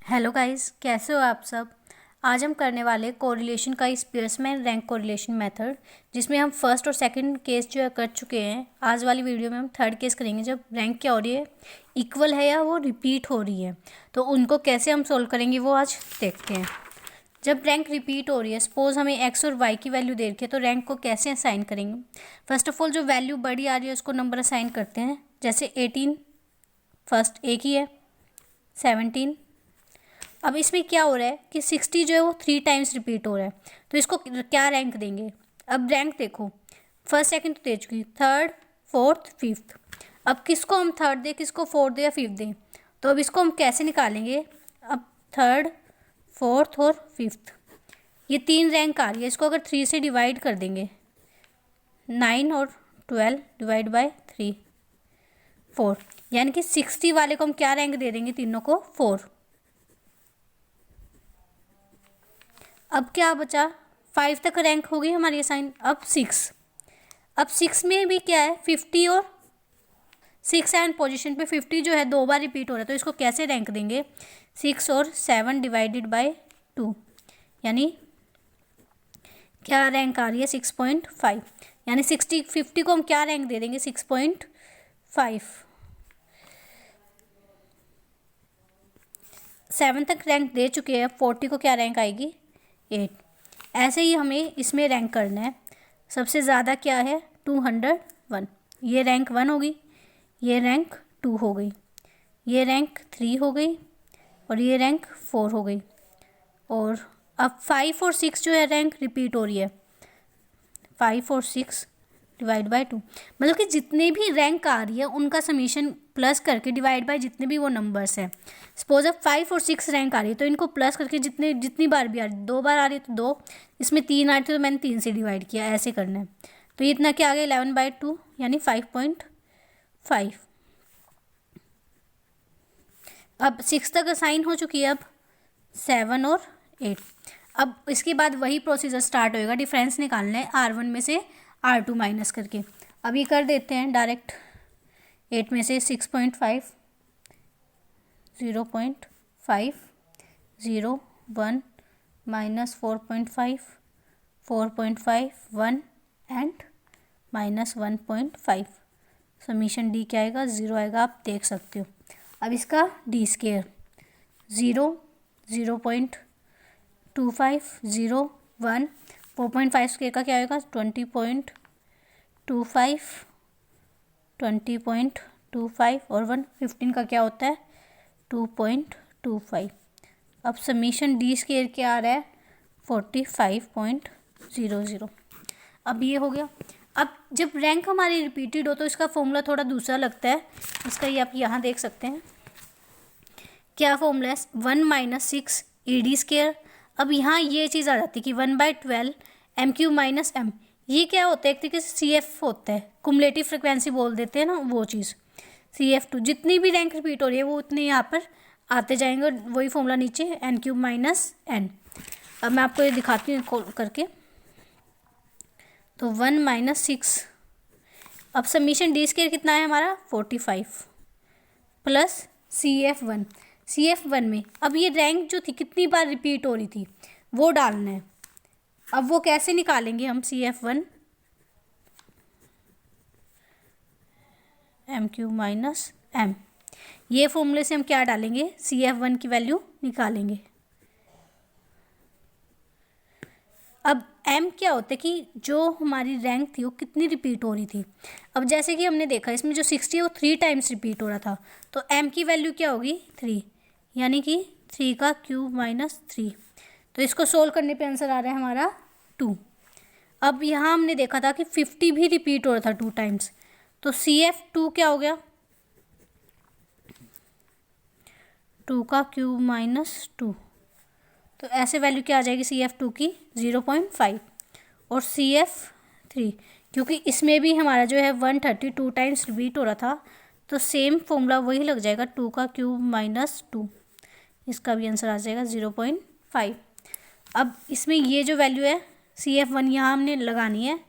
Hello guys, कैसे हो आप सब। आज हम करने वाले कोरिलेशन का स्पीयरमैन रैंक कोरिलेशन मेथड, जिसमें हम फर्स्ट और सेकंड केस जो है कर चुके हैं। आज वाली वीडियो में हम थर्ड केस करेंगे, जब रैंक क्या हो रही है, इक्वल है या वो रिपीट हो रही है। तो उनको कैसे हम सोल्व करेंगे वो आज देखते हैं। जब रैंक रिपीट हो रही है, सपोज हमें एक्स और वाई की वैल्यू दे रखी है, तो रैंक को कैसे असाइन करेंगे। फर्स्ट ऑफ ऑल जो वैल्यू बड़ी आ रही है उसको नंबर असाइन करते हैं। जैसे 18 फर्स्ट एक ही है, 17। अब इसमें क्या हो रहा है कि 60 जो है वो 3 टाइम्स रिपीट हो रहा है, तो इसको क्या रैंक देंगे। अब रैंक देखो, फर्स्ट सेकंड तो दे चुकी, थर्ड फोर्थ फिफ्थ। अब किसको हम थर्ड दें, किसको फोर्थ दें या फिफ्थ दें, तो अब इसको हम कैसे निकालेंगे। अब थर्ड फोर्थ और फिफ्थ, ये 3 रैंक आ रही है। इसको अगर 3 से डिवाइड कर देंगे, 9 और 12 डिवाइड बाय 3 4, यानी कि 60 वाले को हम क्या रैंक दे देंगे, तीनों को 4। अब क्या बचा, 5 तक रैंक हो गई हमारी असाइन। अब 6, अब 6 में भी क्या है, 50 और 6 एंड पोजीशन पे 50 जो है 2 बार रिपीट हो रहा है, तो इसको कैसे रैंक देंगे। 6 और 7 डिवाइडेड बाय 2, यानी क्या रैंक आ रही है 6.5, यानी 50 को हम क्या रैंक दे देंगे 6.5। 7 तक रैंक दे चुके हैं, 40 को क्या रैंक आएगी 8। ऐसे ही हमें इसमें रैंक करना है। सबसे ज़्यादा क्या है 201, ये रैंक 1 हो गई, ये रैंक 2 हो गई, ये रैंक 3 हो गई और ये रैंक 4 हो गई। और अब 5 और 6 जो है रैंक रिपीट हो रही है, 5 और 6 डिवाइड बाय 2, मतलब कि जितने भी रैंक आ रही है उनका समीशन प्लस करके डिवाइड बाय जितने भी वो नंबर्स हैं। सपोज अब 5 और 6 रैंक आ रही है, तो इनको प्लस करके जितनी बार भी आ रही है, 2 बार आ रही है तो 2, इसमें 3 आ रही थी तो मैंने 3 से डिवाइड किया, ऐसे करना है। तो ये इतना क्या आ गया 11/2, यानी 5.5। अब 6 तक असाइन हो चुकी है, अब 7 और 8। अब इसके बाद वही प्रोसीजर स्टार्ट होएगा, डिफरेंस निकालना है R1 में से R2 माइनस करके। अब ये कर देते हैं डायरेक्ट, 8 में से 6.5, 0.5, 0, 1, minus 4.5, 4.5, 1 and minus 1.5। Summation D क्या आएगा 0 आएगा, आप देख सकते हो। अब इसका डी स्केयर 0, 0.25, 0, 1, 4.5 स्केयर का क्या आएगा 20.25, 20.25 और 1, 15 का क्या होता है 2.25। अब समीशन डी स्केयर क्या आ रहा है 45.00। अब ये हो गया। अब जब रैंक हमारी रिपीटेड हो तो इसका फॉर्मूला थोड़ा दूसरा लगता है। इसका ये आप यहाँ देख सकते हैं, क्या फॉर्मूला है 1 - 6 ED स्केयर। अब यहाँ ये चीज़ आ जाती है कि 1/12 MQ माइनस M। ये क्या होता है, एक तरीके से CF होता है, कुमुलेटिव फ्रिक्वेंसी बोल देते हैं ना वो चीज़। CF2 जितनी भी रैंक रिपीट हो रही है वो उतने यहाँ पर आते जाएंगे, वही फॉर्मूला नीचे NQ माइनस N। अब मैं आपको ये दिखाती हूँ करके। तो 1 - 6, अब समीशन डी स्केयर कितना है हमारा 45 प्लस CF1 में अब ये रैंक जो थी कितनी बार रिपीट हो रही थी वो डालना है। अब वो कैसे निकालेंगे हम CF1 MQ माइनस M, ये फॉर्मूले से हम क्या डालेंगे CF1 की वैल्यू निकालेंगे। अब M क्या होता है कि जो हमारी रैंक थी वो कितनी रिपीट हो रही थी। अब जैसे कि हमने देखा इसमें जो 60 है वो 3 टाइम्स रिपीट हो रहा था, तो M की वैल्यू क्या होगी 3, यानी कि 3 का क्यूब माइनस 3। तो इसको सोल्व करने पे आंसर आ रहा है हमारा 2। अब यहाँ हमने देखा था कि 50 भी रिपीट हो रहा था 2 टाइम्स, तो CF2 क्या हो गया 2 का क्यूब माइनस 2। तो ऐसे वैल्यू क्या आ जाएगी CF2 की 0.5। और CF3 क्योंकि इसमें भी हमारा जो है 132 टाइम्स रिपीट हो रहा था, तो सेम फॉर्मूला वही लग जाएगा 2 का क्यूब माइनस 2, इसका भी आंसर आ जाएगा 0.5। अब इसमें ये जो वैल्यू है CF1 यहाँ हमने लगानी है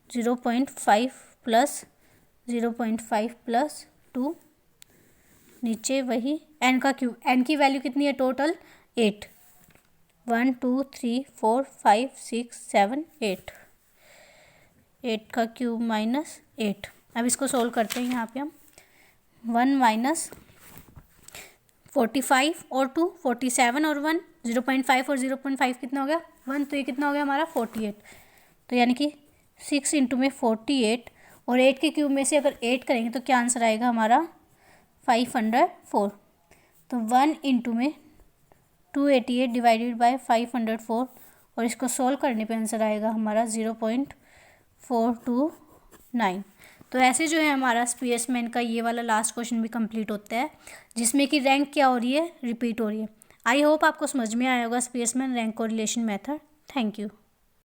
0.5 प्लस 0.5 प्लस 2 नीचे वही n का क्यूब, n की वैल्यू कितनी है टोटल 8, 1 2 3 4 5 6 7 8, 8 का क्यूब माइनस 8। अब इसको सोल्व करते हैं। यहाँ पे हम 1 माइनस 45 और 2 47 और 1 0.5 और 0.5 कितना हो गया 1, तो ये कितना हो गया हमारा 48। तो यानी कि 6 इंटू में 48 और 8 के क्यूब में से अगर 8 करेंगे तो क्या आंसर आएगा हमारा 504। तो 1 इंटू में 288 डिवाइडेड बाय 504 और इसको सॉल्व करने पे आंसर आएगा हमारा 0.429। तो ऐसे जो है हमारा स्पीयर्समैन का ये वाला लास्ट क्वेश्चन भी कंप्लीट होता है, जिसमें कि रैंक क्या हो रही है, रिपीट हो रही है। आई होप आपको समझ में आया होगा Spearman's rank correlation method. Thank you.